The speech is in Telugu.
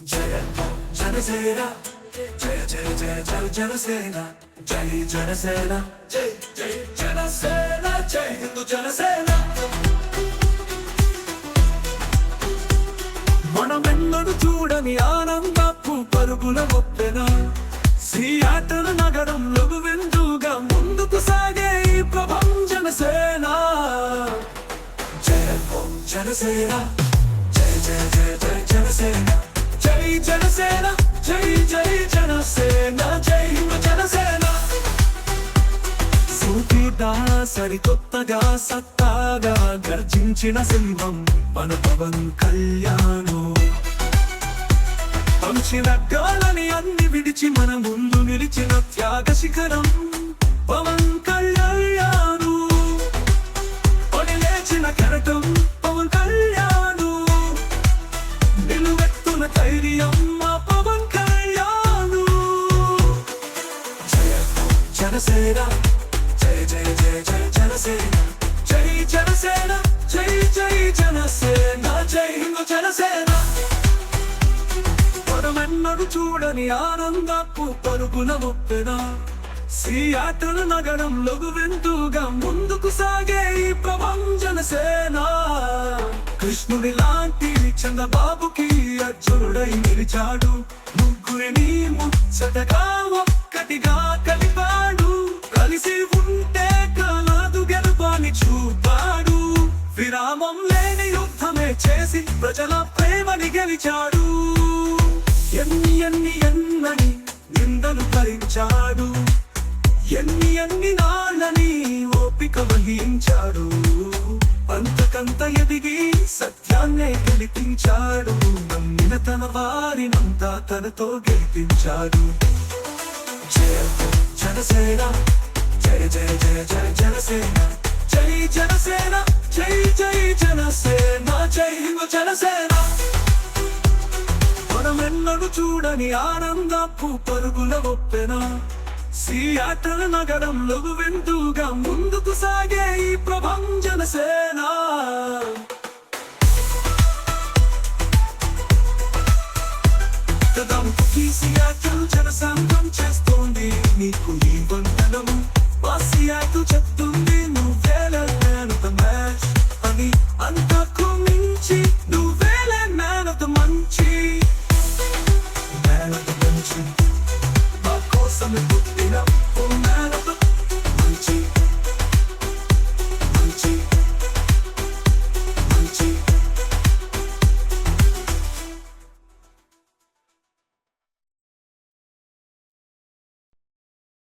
జయ జనసేన జయ జయ జయ జయ జనసేన జై జనసేన జై జై జనసేన జై హిందూ జనసేన మనమెన్నడు చూడని ఆనందపు పరుగుల ఒప్పెన సియాటల్ నగరంలో విందుగా ముందుకు సాగే ఈ ప్రభంజన సేన జయ ఓం జనసేన జయ జయ జయ జయ జనసేన జై జనసేన జై జై జనసేన జై హిందూ జనసేన సూటిగా సరికొత్తగా సత్తాగా గర్జించిన సింహం మన పవన్ కళ్యాణ్ పంచిన గాలని అన్ని విడిచి మన ముందు నిలిచిన త్యాగ శిఖరం పవన్ కళ్యాణ్ లేచిన కెరటం పవన్ కళ్యాణ్ నిలువెత్తున ధైర్యం మా పవన్ కళ్యాణ్ జయ జనసేన జయ జయ జయ జయ జనసేన జై జనసేన జై జై జనసేన జై హిందూ జనసేన మనమెన్నడు చూడని ఆనందపు పరుగుల ఒప్పెన సియాటల్ నగరంలో విందుగా ముందుకు సాగే ఈ ప్రభంజన సేన కృష్ణుని లాంటి చంద్రబాబుకి అర్జునుడై నిలిచాడు ముగ్గురిని ముచ్చటగా ఒక్కటిగా కలిపాడు కలిసి ఉంటే కాలాదు గెలుపాని చూపాడు విరామం లేని యుద్ధమే చేసి ప్రజల ప్రేమని గెలిచాడు ఎన్నని నిందలు భరించాడు ఎన్ని నాళ్ళని ఓపిక వహించాడు అంతకంత ఎదిగి సత్యాన్నే గెలిపించాడు నమ్మిన తన వారినంతా తనతో గెలిపించాడు జయ జనసేన జయ జయ జయ జయ జనసేన జై జనసేన జై జై జనసేన జై హిందూ జనసేన మనమెన్నడు చూడని ఆనందపు పరుగుల ఒప్పెన సియాటల్ నగరంలో విందుగా ముందుకు సాగే ఈ ప్రభంజన సేన సియాటల్ జనసంఘం చేస్తోంది నీకు ఈ వందనము మా సియాటల్ చెప్తుంది